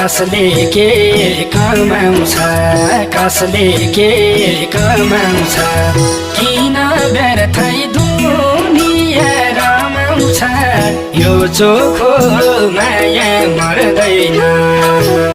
कसले के कमाउँछ कसले के कमाउँछ किन व्यर्थै दुनिया रमाउँछ यो चोखो माया मर्दैन